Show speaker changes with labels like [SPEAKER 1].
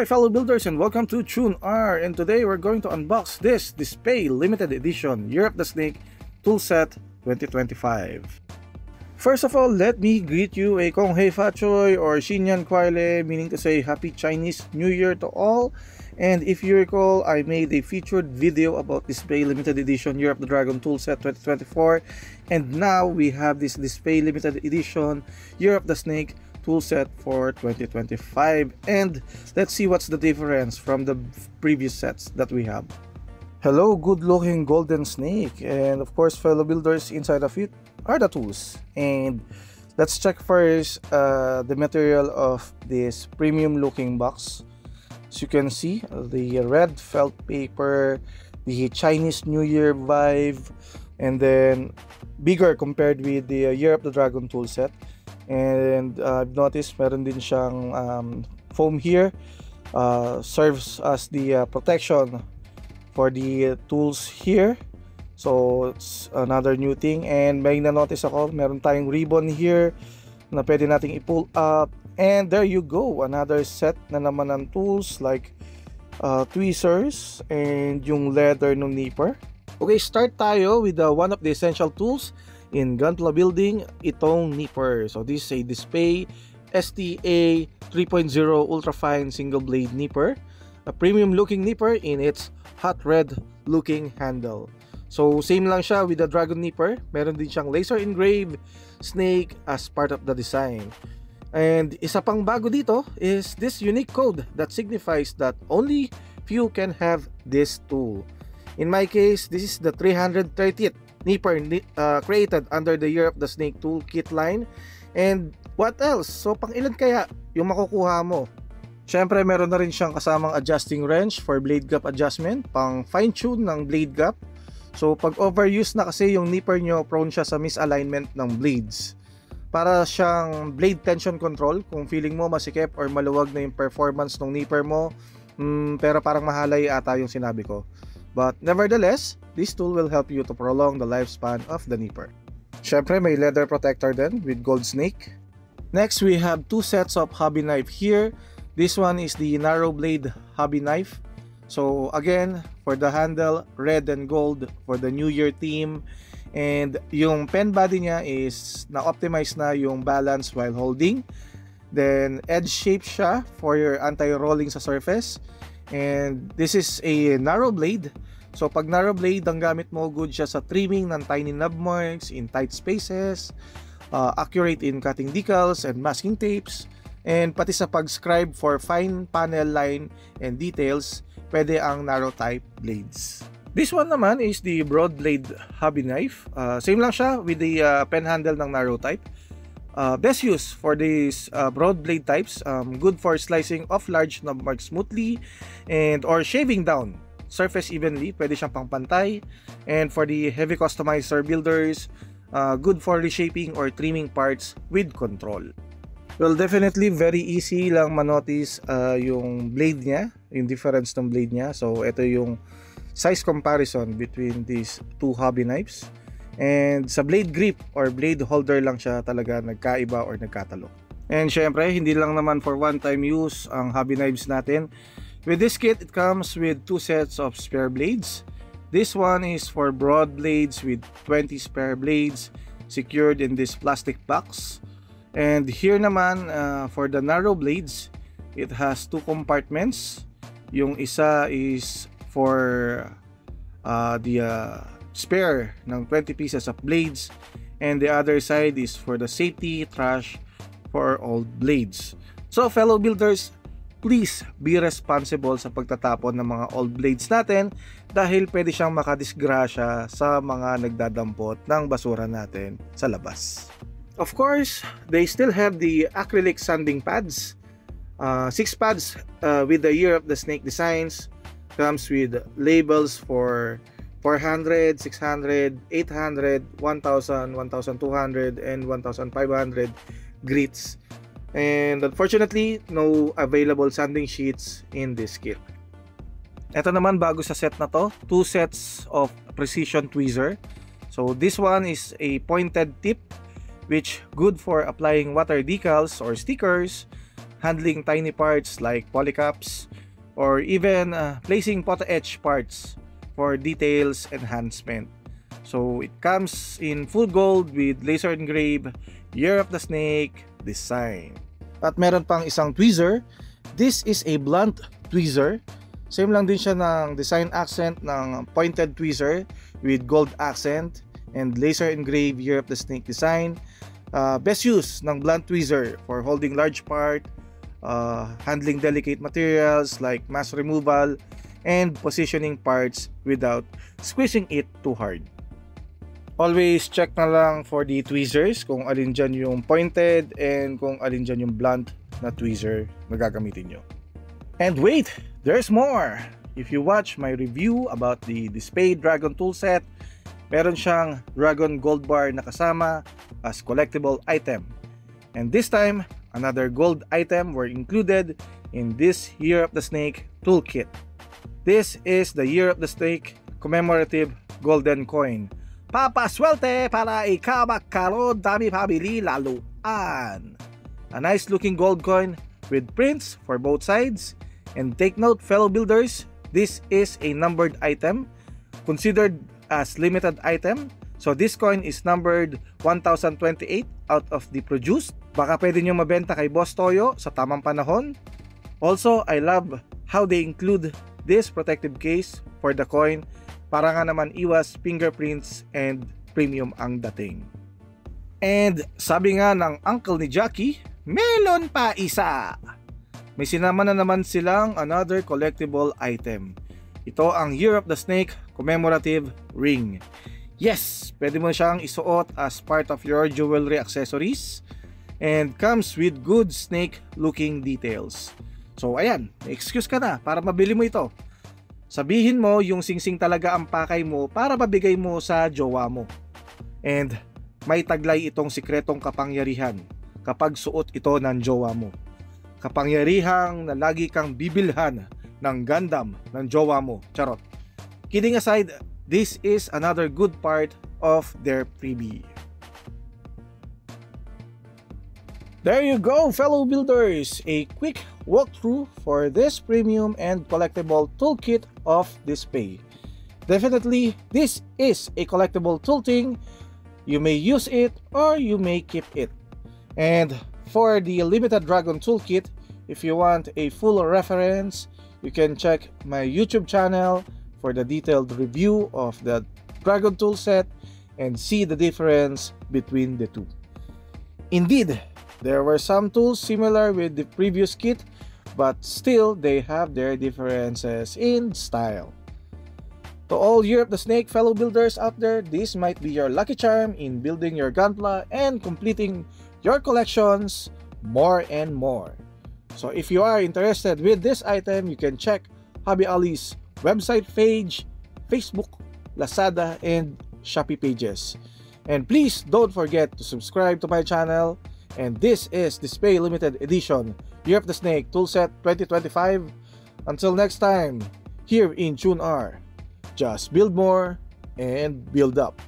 [SPEAKER 1] Hi fellow builders and welcome to Tune R, and today we're going to unbox this Display Limited Edition Year of the Snake Toolset 2025. First of all, let me greet you a Kong Hei Fa Choi or Xinyan Kuai, meaning to say Happy Chinese New Year to all. And if you recall, I made a featured video about Display Limited Edition Year of the Dragon Toolset 2024, and now we have this Display Limited Edition Year of the Snake Toolset for 2025, and let's see what's the difference from the previous sets that we have. Hello, good looking golden snake, and of course fellow builders, inside of it are the tools. And let's check first the material of this premium looking box. As you can see, the red felt paper, the Chinese New Year vibe, and then bigger compared with the Year of the Dragon toolset. And I've noticed meron din siyang foam here, serves as the protection for the tools here. So it's another new thing. And may na-notice ako, meron tayong ribbon here na pwede nating i-pull up. And there you go, another set na naman ng tools like tweezers and yung leather ng nipper. Okay, start tayo with one of the essential tools in gunpla building, itong nipper. So this is a Display STA 3.0 ultra-fine single blade nipper, a premium looking nipper in its hot red looking handle. So same lang siya with the Dragon nipper, meron din siyang laser engraved snake as part of the design. And isa pang bago dito is this unique code that signifies that only few can have this tool. In my case, this is the 330th nipper created under the Year of the Snake Toolkit line. And what else? So pang ilan kaya yung makukuha mo? Syempre meron na rin siyang kasamang adjusting wrench for blade gap adjustment, pang fine tune ng blade gap. So pag overuse na kasi yung nipper nyo, prone siya sa misalignment ng blades. Para siyang blade tension control kung feeling mo masikip or maluwag na yung performance ng nipper mo, pero parang mahalay ata yung sinabi ko. But nevertheless, this tool will help you to prolong the lifespan of the nipper. Syempre may leather protector din with gold snake. Next, we have two sets of hobby knife here. This one is the narrow blade hobby knife. So again, for the handle, red and gold for the New Year theme. And yung pen body niya is na-optimize na yung balance while holding. Then edge shape siya for your anti-rolling sa surface. And this is a narrow blade. So pag narrow blade ang gamit mo, good siya sa trimming ng tiny knob marks in tight spaces, accurate in cutting decals and masking tapes, and pati sa pag-scribe for fine panel line and details, pwede ang narrow type blades. This one naman is the broad blade hobby knife. Same lang siya with the pen handle ng narrow type. Best use for these broad blade types, good for slicing off large knob marks smoothly and or shaving down surface evenly, pwede siyang pangpantay. And for the heavy customizer builders, good for reshaping or trimming parts with control. Well, definitely very easy lang manotice yung blade niya, yung difference ng blade niya. So ito yung size comparison between these two hobby knives. And sa blade grip or blade holder lang siya talaga nagkaiba or nagkatalo. And syempre, hindi lang naman for one-time use ang hobby knives natin. With this kit, it comes with two sets of spare blades. This one is for broad blades with 20 spare blades secured in this plastic box. And here naman, for the narrow blades, it has two compartments. Yung isa is for the spare ng 20 pieces of blades, and the other side is for the safety trash for old blades. So fellow builders, please be responsible sa pagtatapon ng mga old blades natin dahil pwede siyang makadisgrasya sa mga nagdadampot ng basura natin sa labas. Of course, they still have the acrylic sanding pads. 6 pads with the Year of the Snake designs. Comes with labels for 400, 600, 800, 1000, 1200, and 1500 grits. And unfortunately, no available sanding sheets in this kit. Ito naman bago sa set na to, two sets of precision tweezer. So this one is a pointed tip, which good for applying water decals or stickers, handling tiny parts like polycaps, or even placing photo etch parts for details enhancement. So it comes in full gold with laser engraved Year of the Snake design. At meron pang isang tweezer. This is a blunt tweezer. Same lang din siya ng design accent ng pointed tweezer with gold accent and laser engraved Year of the Snake design. Best use ng blunt tweezer for holding large part, handling delicate materials like mass removal, and positioning parts without squeezing it too hard. Always check na lang for the tweezers kung alin dyan yung pointed and kung alin dyan yung blunt na tweezer na gagamitin nyo. And wait, there's more! If you watch my review about the Display Dragon toolset, meron siyang Dragon Gold Bar na kasama as collectible item. And this time, another gold item were included in this Year of the Snake toolkit. This is the Year of the Snake commemorative golden coin. Papaswerte para ikaw magkaroon dami pabili laluan. A nice looking gold coin with prints for both sides. And take note, fellow builders, this is a numbered item considered as limited item. So this coin is numbered 1028 out of the produced. Baka pwede nyo mabenta kay Boss Toyo sa tamang panahon. Also, I love how they include this protective case for the coin para nga naman iwas fingerprints and premium ang dating. And sabi nga ng uncle ni Jackie, melon pa isa! May sinama na naman silang another collectible item. Ito ang Year of the Snake commemorative ring. Yes, pwede mo siyang isuot as part of your jewelry accessories and comes with good snake looking details. So ayan, may excuse ka na para mabili mo ito. Sabihin mo yung singsing talaga ang pakay mo para mabigay mo sa jowa mo. And may taglay itong sikretong kapangyarihan kapag suot ito ng jowa mo. Kapangyarihang na lagi kang bibilhan ng Gundam ng jowa mo. Charot. Kidding aside, this is another good part of their freebie. There you go, fellow builders! A quick walkthrough for this premium and collectible toolkit of Display. Definitely, this is a collectible toolting. You may use it or you may keep it. And for the Limited Dragon toolkit, if you want a full reference, you can check my YouTube channel for the detailed review of the Dragon toolset and see the difference between the two. Indeed, there were some tools similar with the previous kit, but still they have their differences in style. To all Year of the Snake fellow builders out there, this might be your lucky charm in building your Gunpla and completing your collections more and more. So if you are interested with this item, you can check Hobby Ali's website page, Facebook, Lazada, and Shopee pages. And please don't forget to subscribe to my channel. And this is Display Limited Edition Year of the Snake Toolset 2025. Until next time, here in Chun R, just build more and build up.